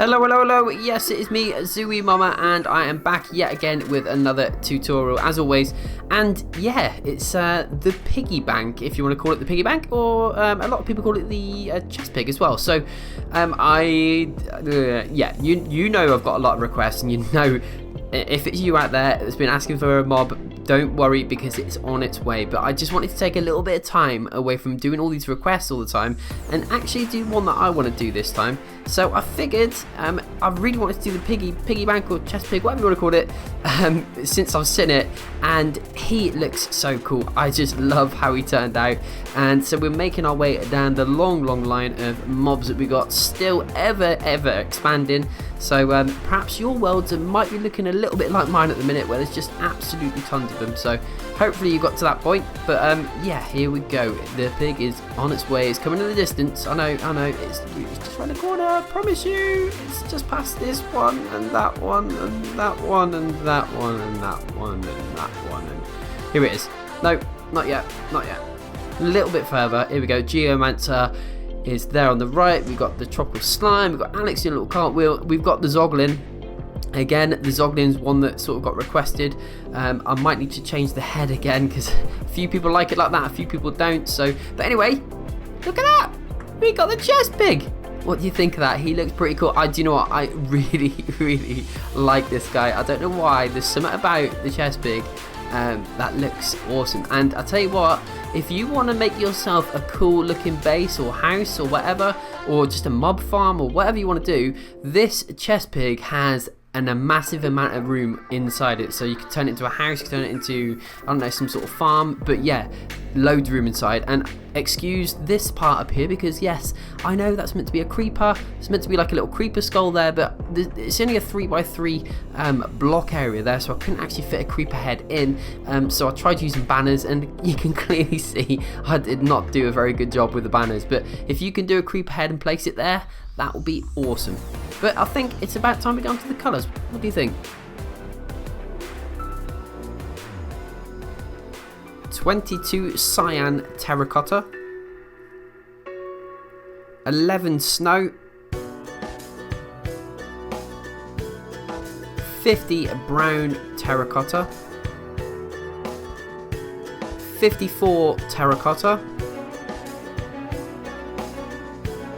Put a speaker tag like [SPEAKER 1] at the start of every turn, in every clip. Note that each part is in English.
[SPEAKER 1] Hello, hello, hello. Yes, it is me, zu-wii-mama, and I am back yet again with another tutorial, as always. And yeah, it's the Piggy Bank, if you want to call it the Piggy Bank, or a lot of people call it the chess pig as well. So, yeah, you know I've got a lot of requests, and you know if it's you out there that's been asking for a mob, don't worry because it's on its way. But I just wanted to take a little bit of time away from doing all these requests all the time and actually do one that I want to do this time. So I figured I really wanted to do the Piggy Bank or chess pig, whatever you want to call it, since I've seen it, and he looks so cool. I just love how he turned out. And so we're making our way down the long line of mobs that we got, still ever expanding. So perhaps your worlds might be looking a little bit like mine at the minute, where there's just absolutely tons of them. So hopefully you got to that point. But yeah, here we go. The pig is on its way. It's coming in the distance. I know. It's just around the corner. I promise you. It's just past this one and that one and that one and that one and that one and that one. And here it is. No, not yet. A little bit further. Here we go. Geomancer is there on the right. We've got the tropical slime. We've got Alex in a little cartwheel. We've got the Zoglin. Again, the Zoglin's one that sort of got requested. I might need to change the head again because a few people like it like that, a few people don't. So, but anyway, look at that. We got the chess pig. What do you think of that? He looks pretty cool. Do you know what? I really like this guy. I don't know why. There's something about the chess pig that looks awesome. And I tell you what, if you want to make yourself a cool looking base or house or whatever, or just a mob farm or whatever you want to do, this chess pig has a massive amount of room inside it. So you can turn it into a house, you can turn it into, I don't know, some sort of farm, but yeah, loads of room inside. And excuse this part up here because yes, I know that's meant to be a creeper. It's meant to be like a little creeper skull there, but it's only a 3x3 block area there, so I couldn't actually fit a creeper head in. So I tried using banners, and you can clearly see I did not do a very good job with the banners. But if you can do a creeper head and place it there, that will be awesome. But I think it's about time we get on to the colours. What do you think? 22 cyan terracotta, 11 snout, 50 brown terracotta, 54 terracotta,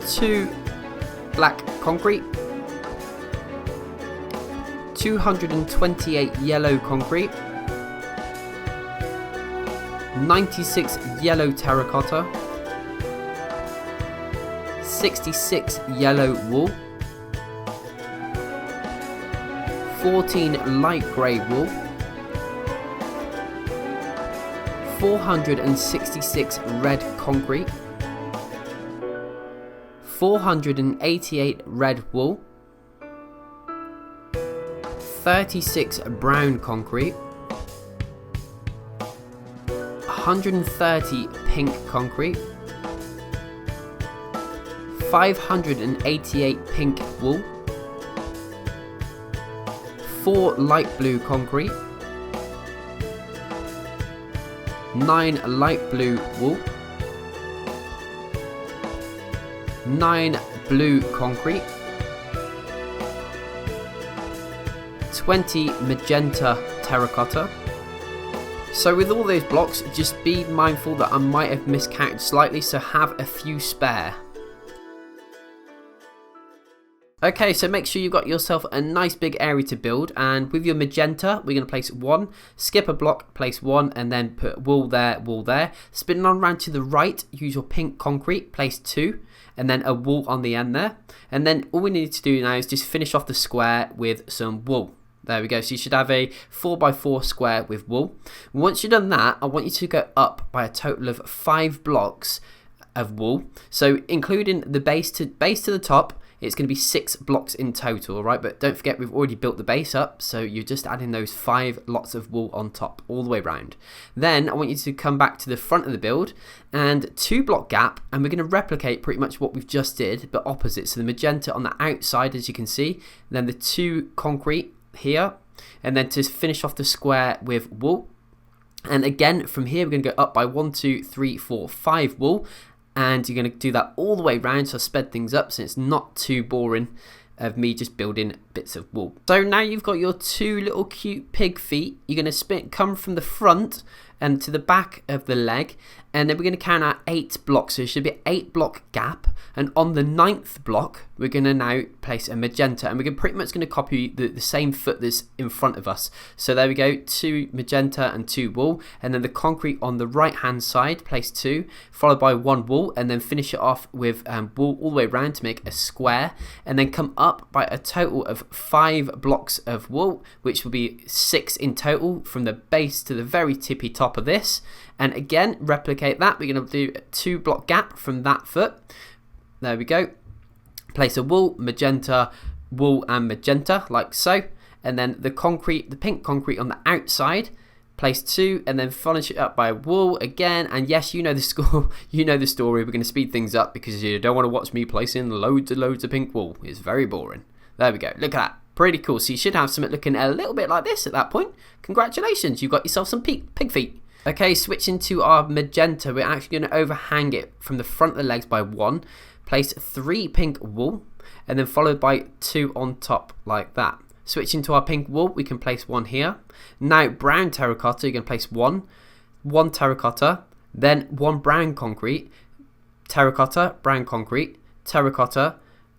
[SPEAKER 1] 2 black concrete, 228 yellow concrete, 96 yellow terracotta, 66 yellow wool, 14 light grey wool, 466 red concrete, 488 red wool, 36 brown concrete, 130 pink concrete, 588 pink wool, 4 light blue concrete, 9 light blue wool, 9 blue concrete, 20 magenta terracotta. So with all those blocks, just be mindful that I might have miscounted slightly, so have a few spare. Okay, so make sure you've got yourself a nice big area to build, and with your magenta, we're going to place 1, skip a block, place 1, and then put wool there. Spinning on around to the right, use your pink concrete, place 2, and then a wool on the end there. And then all we need to do now is just finish off the square with some wool. There we go, so you should have a 4x4 square with wool. Once you've done that, I want you to go up by a total of 5 blocks of wool. So including the base to the top, it's going to be 6 blocks in total, right? But don't forget, we've already built the base up, so you're just adding those 5 lots of wool on top all the way around. Then I want you to come back to the front of the build and 2 block gap, and we're going to replicate pretty much what we've just did, but opposite. So the magenta on the outside, as you can see, then the 2 concrete here, and then to finish off the square with wool. And again, from here, we're going to go up by 1, 2, 3, 4, 5 wool. And you're going to do that all the way around, so I sped things up so it's not too boring. of me just building bits of wool. So now you've got your 2 little cute pig feet. You're going to come from the front and to the back of the leg, and then we're going to count out 8 blocks. So it should be an 8 block gap, and on the 9th block we're going to now place a magenta, and we're pretty much going to copy the same foot that's in front of us. So there we go, 2 magenta and 2 wool, and then the concrete on the right hand side, place 2, followed by 1 wool, and then finish it off with wool all the way around to make a square, and then come up by a total of 5 blocks of wool, which will be 6 in total from the base to the very tippy top of this. And again, replicate that. We're going to do a 2 block gap from that foot. There we go. Place a wool, magenta, wool and magenta like so, and then the pink concrete on the outside, place 2, and then finish it up by wool again. And yes, you know the score, you know the story. We're going to speed things up because you don't want to watch me placing loads of pink wool. It's very boring. There we go. Look at that. Pretty cool. So you should have something looking a little bit like this at that point. Congratulations, you've got yourself some pig feet. Okay, switching to our magenta, we're actually going to overhang it from the front of the legs by 1. Place 3 pink wool, and then followed by 2 on top like that. Switching to our pink wool, we can place 1 here. Now brown terracotta, you're going to place 1 terracotta, then 1 brown concrete, terracotta, brown concrete, terracotta,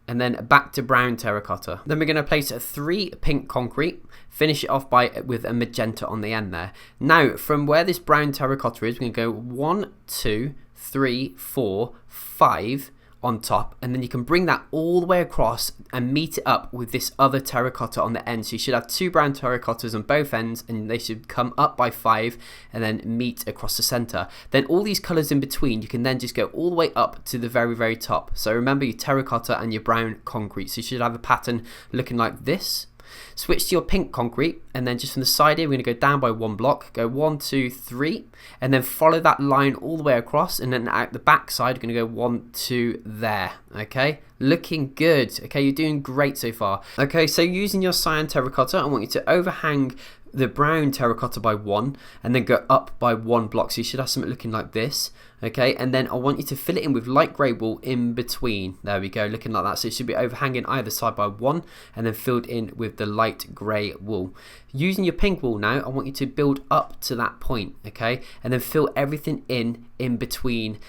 [SPEAKER 1] and then back to brown terracotta. Then we're going to place 3 pink concrete, finish it off with a magenta on the end there. Now from where this brown terracotta is, we're going to go 1, 2, 3, 4, 5 on top, and then you can bring that all the way across and meet it up with this other terracotta on the end. So you should have 2 brown terracottas on both ends, and they should come up by 5 and then meet across the center. Then all these colors in between, you can then just go all the way up to the very top. So remember your terracotta and your brown concrete. So you should have a pattern looking like this. Switch to your pink concrete, and then just from the side here, we're going to go down by 1 block, go 1, 2, 3, and then follow that line all the way across, and then out the back side, we're going to go 1, 2 there. Okay, looking good. Okay, you're doing great so far. Okay, so using your cyan terracotta, I want you to overhang the brown terracotta by 1, and then go up by 1 block. So you should have something looking like this. Okay, and then I want you to fill it in with light grey wool in between. There we go, looking like that. So it should be overhanging either side by 1, and then filled in with the light grey wool. Using your pink wool now, I want you to build up to that point, okay, and then fill everything in between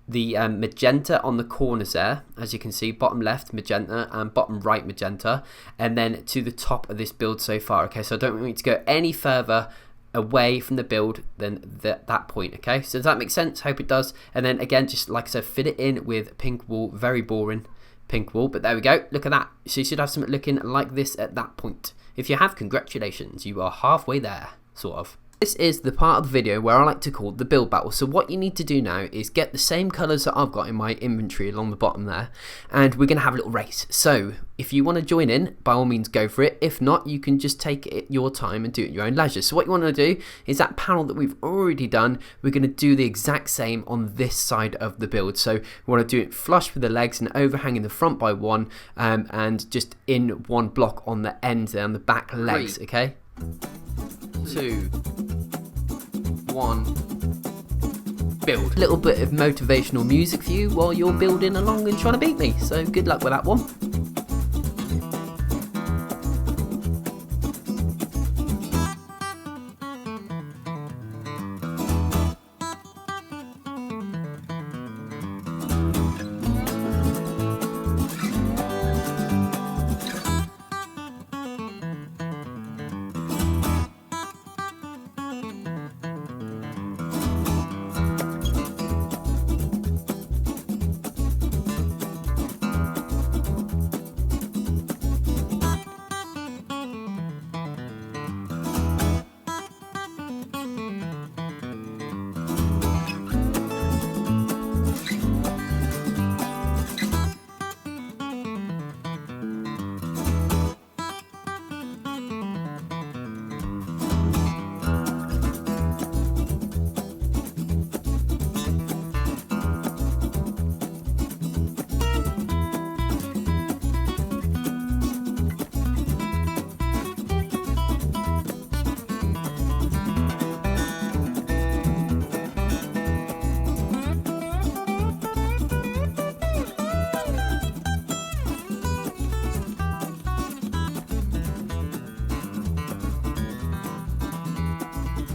[SPEAKER 1] the magenta on the corners there, as you can see, bottom left magenta and bottom right magenta, and then to the top of this build so far. Okay, so I don't want you to go any further away from the build than that point. Okay, so does that make sense? Hope it does. And then again, just like I said, fit it in with pink wool. Very boring pink wool, but there we go. Look at that. So you should have something looking like this at that point. If you have, congratulations, you are halfway there, sort of. This is the part of the video where I like to call the build battle. So what you need to do now is get the same colours that I've got in my inventory along the bottom there, and we're going to have a little race. So if you want to join in, by all means go for it. If not, you can just take it your time and do it at your own leisure. So what you want to do is that panel that we've already done, we're going to do the exact same on this side of the build. So we want to do it flush with the legs and overhanging the front by 1, and just in 1 block on the end there on the back legs. 3, okay, 2, 1, build. A little bit of motivational music for you while you're building along and trying to beat me, so good luck with that one.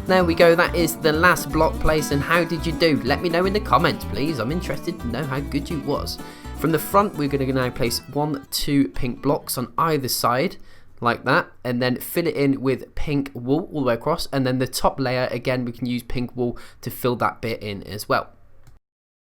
[SPEAKER 1] There we go, that is the last block place, and how did you do? Let me know in the comments, please. I'm interested to know how good you was. From the front, we're going to now place 1, 2 pink blocks on either side, like that, and then fill it in with pink wool all the way across, and then the top layer, again, we can use pink wool to fill that bit in as well.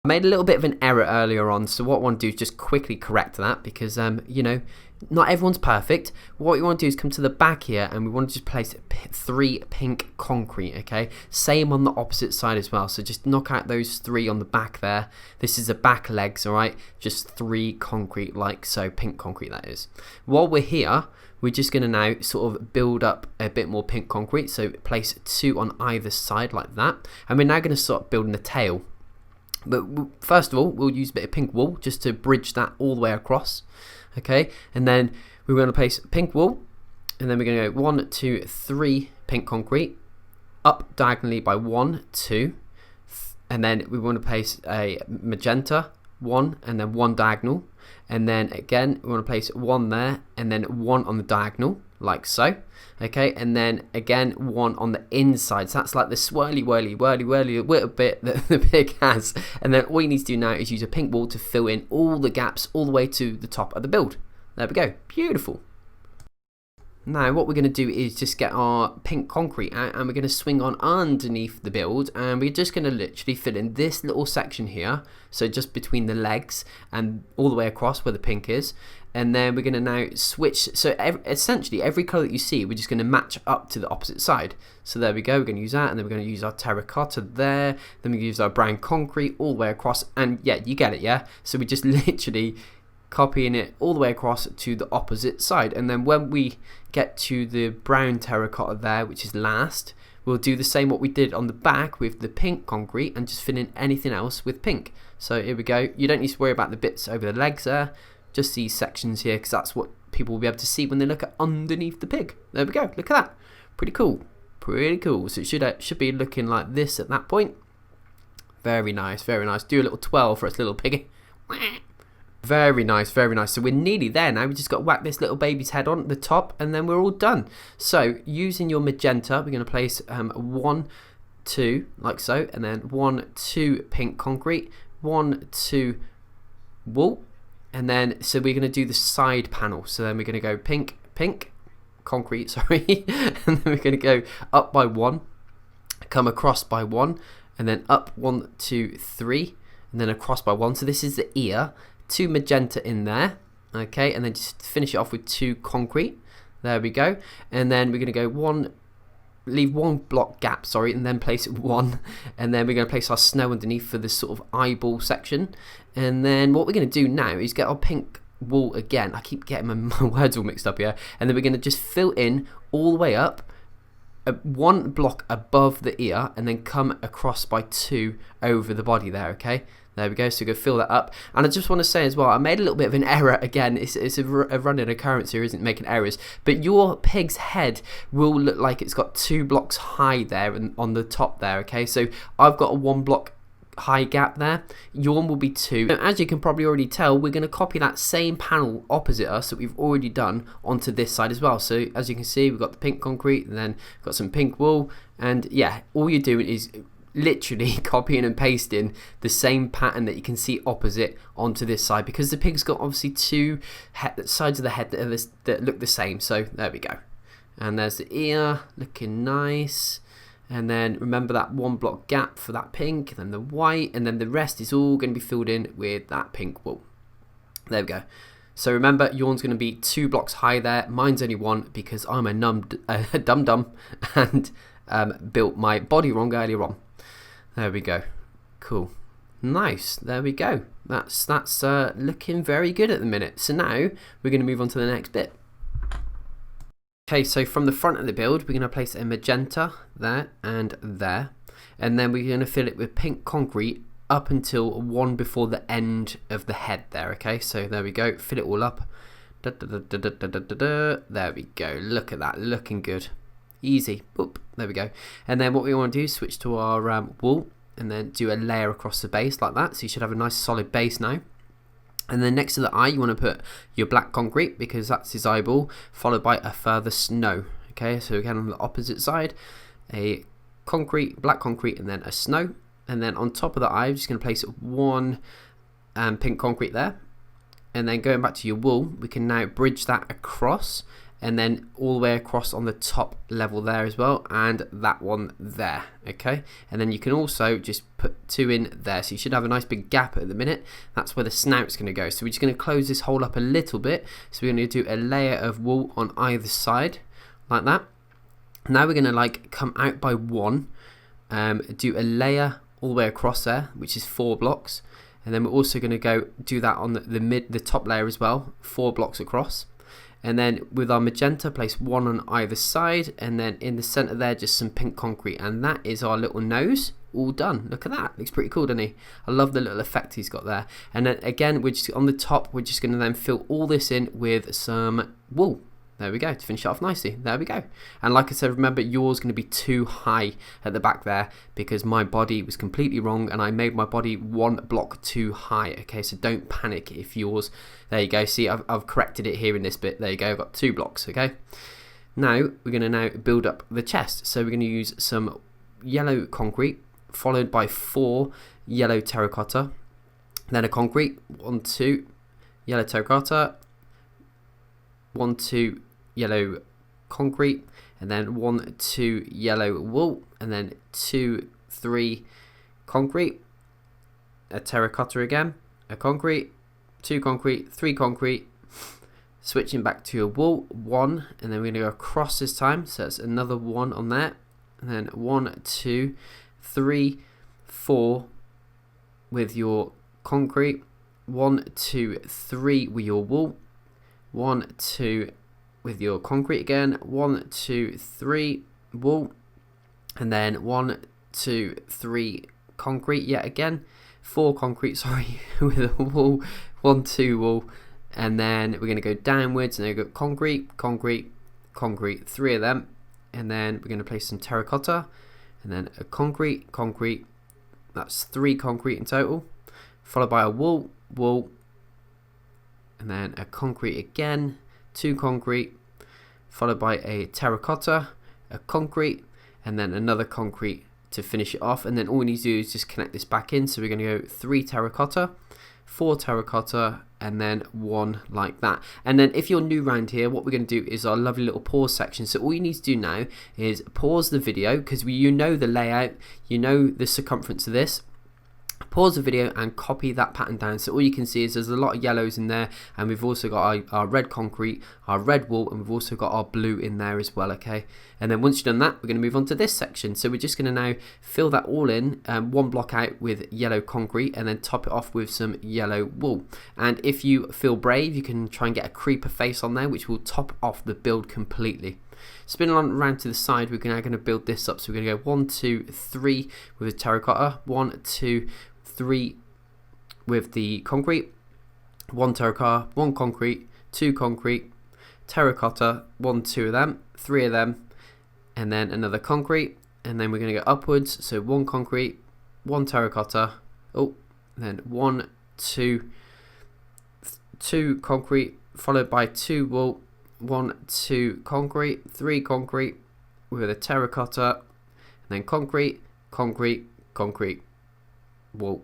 [SPEAKER 1] I made a little bit of an error earlier on, so what I want to do is just quickly correct that because, you know, not everyone's perfect. What we want to do is come to the back here and we want to just place 3 pink concrete, okay? Same on the opposite side as well, so just knock out those 3 on the back there. This is the back legs, alright? Just 3 concrete like so, pink concrete that is. While we're here, we're just going to now sort of build up a bit more pink concrete, so place 2 on either side like that. And we're now going to start building the tail. But first of all, we'll use a bit of pink wool just to bridge that all the way across. Okay, and then we're going to place pink wool, and then we're going to go 1, 2, 3 pink concrete, up diagonally by 1, 2, and then we want to place a magenta, 1, and then 1 diagonal, and then again we want to place 1 there, and then 1 on the diagonal, like so. Okay, and then again 1 on the inside, so that's like the swirly whirly little bit that the pig has. And then all you need to do now is use a pink wool to fill in all the gaps all the way to the top of the build. There we go, beautiful. Now what we're going to do is just get our pink concrete out, and we're going to swing on underneath the build, and we're just going to literally fill in this little section here, so just between the legs and all the way across where the pink is. And then we're going to now switch, so essentially every colour that you see, we're just going to match up to the opposite side. So there we go, we're going to use that, and then we're going to use our terracotta there, then we use our brown concrete all the way across, and yeah, you get it, yeah? So we're just literally copying it all the way across to the opposite side. And then when we get to the brown terracotta there, which is last, we'll do the same what we did on the back with the pink concrete and just fill in anything else with pink. So here we go, you don't need to worry about the bits over the legs there, just these sections here, because that's what people will be able to see when they look at underneath the pig. There we go, look at that, pretty cool, pretty cool. So it should be looking like this at that point. Very nice, very nice. Do a little twirl for us little piggy. Very nice, very nice. So we're nearly there now. We just got to whack this little baby's head on the top, and then we're all done. So using your magenta, we're going to place 1, 2 like so, and then 1, 2 pink concrete, 1, 2 wool, and then so we're going to do the side panel. So then we're going to go pink, pink concrete, sorry, and then we're going to go up by 1, come across by 1, and then up 1, 2, 3, and then across by 1. So this is the ear. 2 magenta in there, okay, and then just finish it off with 2 concrete. There we go. And then we're going to go leave 1 block gap, sorry, and then place 1, and then we're going to place our snow underneath for this sort of eyeball section. And then what we're going to do now is get our pink wool again. I keep getting my words all mixed up here. And then we're going to just fill in all the way up 1 block above the ear, and then come across by 2 over the body there, okay? There we go, so go fill that up. And I just want to say as well, I made a little bit of an error again. It's a running occurrence here, isn't making errors. But your pig's head will look like it's got 2 blocks high there and on the top there, okay? So I've got a 1 block high gap there. Your one will be 2. And as you can probably already tell, we're going to copy that same panel opposite us that we've already done onto this side as well. So as you can see, we've got the pink concrete, and then got some pink wool. And yeah, all you're doing is literally copying and pasting the same pattern that you can see opposite onto this side, because the pig's got obviously 2 sides of the head that look the same. So there we go, and there's the ear looking nice. And then remember that 1 block gap for that pink, and then the white, and then the rest is all going to be filled in with that pink wool. There we go. So remember, yours going to be 2 blocks high there. Mine's only 1 because I'm a dum-dum and built my body wrong earlier on. There we go. Cool. Nice. There we go. That's looking very good at the minute. So now we're going to move on to the next bit. Okay, so from the front of the build, we're going to place a magenta there and there. And then we're going to fill it with pink concrete up until 1 before the end of the head there, okay? So there we go. Fill it all up. There we go. Look at that. Looking good. Easy. Boop. There we go. And then what we want to do is switch to our wool, and then do a layer across the base like that. So you should have a nice solid base now. And then next to the eye, you want to put your black concrete, because that's his eyeball, followed by a further snow. Okay, so again on the opposite side, a concrete, black concrete, and then a snow. And then on top of that, I'm just going to place one pink concrete there. And then going back to your wool, we can now bridge that across, and then all the way across on the top level there as well, and that one there, okay? And then you can also just put 2 in there, so you should have a nice big gap at the minute. That's where the snout's going to go. So we're just going to close this hole up a little bit. So we're going to do a layer of wool on either side, like that. Now we're going to like come out by 1, do a layer all the way across there, which is 4 blocks. And then we're also going to go do that on the top layer as well, 4 blocks across. And then with our magenta, place 1 on either side, and then in the center there, just some pink concrete. And that is our little nose all done. Look at that, looks pretty cool, doesn't he? I love the little effect he's got there. And then again, we're just on the top, we're just going to then fill all this in with some wool. There we go, to finish it off nicely. There we go. And like I said, remember, yours going to be too high at the back there because my body was completely wrong and I made my body 1 block too high. Okay, so don't panic if yours... There you go. See, I've corrected it here in this bit. There you go. I've got 2 blocks, okay? Now, we're going to now build up the chest. So we're going to use some yellow concrete followed by 4 yellow terracotta. Then a concrete. 1, 2, yellow terracotta. 1, 2, yellow concrete, and then 1, 2, yellow wool, and then 2, 3, concrete, a terracotta again, a concrete, 2 concrete, 3 concrete, switching back to a wool, 1, and then we're going to go across this time, so that's another 1 on there, and then 1, 2, 3, 4 with your concrete, 1, 2, 3 with your wool, 1, 2 with your concrete again, 1, 2, 3 wool, and then 1, 2, 3 concrete yet again, 4 concrete, sorry, with a wool, 1, 2 wool, and then we're going to go downwards and then go concrete, concrete, concrete, 3 of them, and then we're going to place some terracotta, and then a concrete, concrete, that's 3 concrete in total, followed by a wool, wool, and then a concrete again, 2 concrete, followed by a terracotta, a concrete, and then another concrete to finish it off. And then all we need to do is just connect this back in. So we're going to go 3 terracotta, 4 terracotta, and then 1 like that. And then if you're new around here, what we're going to do is our lovely little pause section. So all you need to do now is pause the video, because you know the layout, you know the circumference of this. Pause the video and copy that pattern down. So all you can see is there's a lot of yellows in there, and we've also got our red concrete, our red wool, and we've also got our blue in there as well, okay? And then once you've done that, we're going to move on to this section. So we're just going to now fill that all in, 1 block out with yellow concrete, and then top it off with some yellow wool. And if you feel brave, you can try and get a creeper face on there, which will top off the build completely. Spinning on around to the side, we're now going to build this up. So we're going to go 1, 2, 3 with a terracotta, 1, 2, 3 with the concrete, 1 terracotta, 1 concrete, 2 concrete, terracotta, 1, 2 of them, 3 of them, and then another concrete, and then we're going to go upwards. So 1 concrete, 1 terracotta, then 1, 2, 2 concrete, followed by 2 wool, 1, 2 concrete, 3 concrete with a terracotta, and then concrete, concrete, concrete, wool.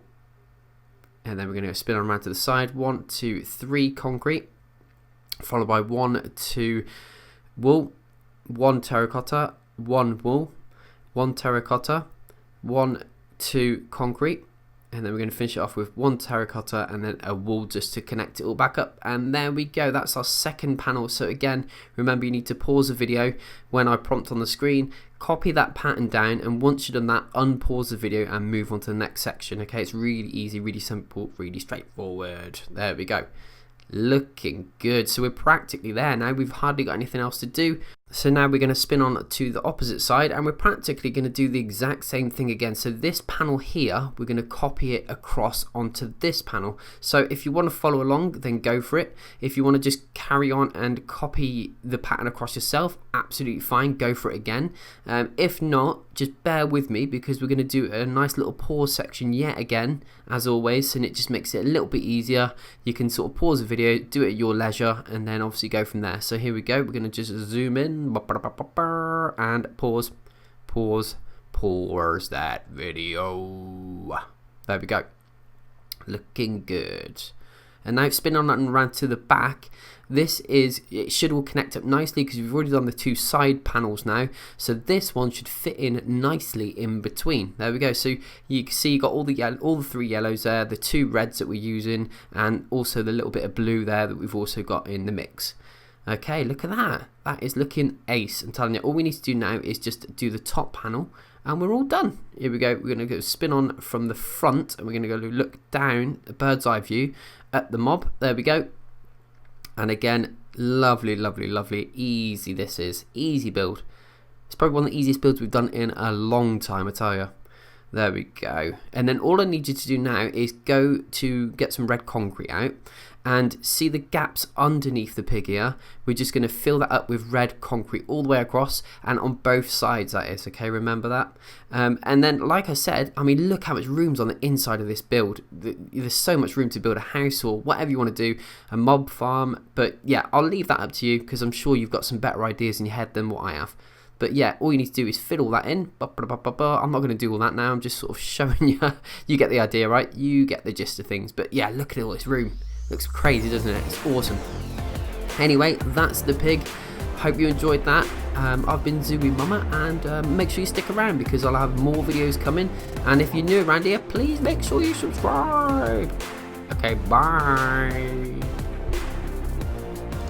[SPEAKER 1] And then we're going to spin around to the side, 1, 2, 3 concrete, followed by 1, 2 wool, 1 terracotta, 1 wool, 1 terracotta, 1, 2 concrete, and then we're going to finish it off with 1 terracotta and then a wool just to connect it all back up. And there we go, that's our second panel. So again, remember, you need to pause the video when I prompt on the screen, copy that pattern down, and once you've done that, unpause the video and move on to the next section. Okay, it's really easy, really simple, really straightforward. There we go, looking good. So we're practically there now. We've hardly got anything else to do. So now we're going to spin on to the opposite side, and we're practically going to do the exact same thing again. So this panel here, we're going to copy it across onto this panel. So if you want to follow along, then go for it. If you want to just carry on and copy the pattern across yourself, absolutely fine, go for it again. If not, just bear with me, because we're going to do a nice little pause section yet again, as always, and it just makes it a little bit easier. You can sort of pause the video, do it at your leisure, and then obviously go from there. So here we go, we're going to just zoom in and pause, pause, pause that video. There we go. Looking good. And now spin on that and round to the back. It should all connect up nicely because we've already done the 2 side panels now. So this one should fit in nicely in between. There we go. So you can see you got all the 3 yellows there, the 2 reds that we're using, and also the little bit of blue there that we've also got in the mix. Okay, look at that. That is looking ace. I'm telling you, all we need to do now is just do the top panel and we're all done. Here we go. We're going to go spin on from the front and we're going to go look down, a bird's eye view at the mob. There we go. And again, lovely, lovely, lovely. Easy this is. Easy build. It's probably one of the easiest builds we've done in a long time, I tell you. There we go. And then all I need you to do now is go to get some red concrete out and see the gaps underneath the pig here. We're just going to fill that up with red concrete all the way across and on both sides, that is, okay, remember that. And then, like I said, I mean, look how much room's on the inside of this build. There's so much room to build a house or whatever you want to do, a mob farm. But yeah, I'll leave that up to you because I'm sure you've got some better ideas in your head than what I have. But yeah, all you need to do is fill all that in. I'm not going to do all that now. I'm just sort of showing you. You get the idea, right? You get the gist of things. But yeah, look at all this room. Looks crazy, doesn't it? It's awesome. Anyway, that's the pig. Hope you enjoyed that. I've been zu-wii-mama, and make sure you stick around because I'll have more videos coming. And if you're new around here, please make sure you subscribe. Okay, bye.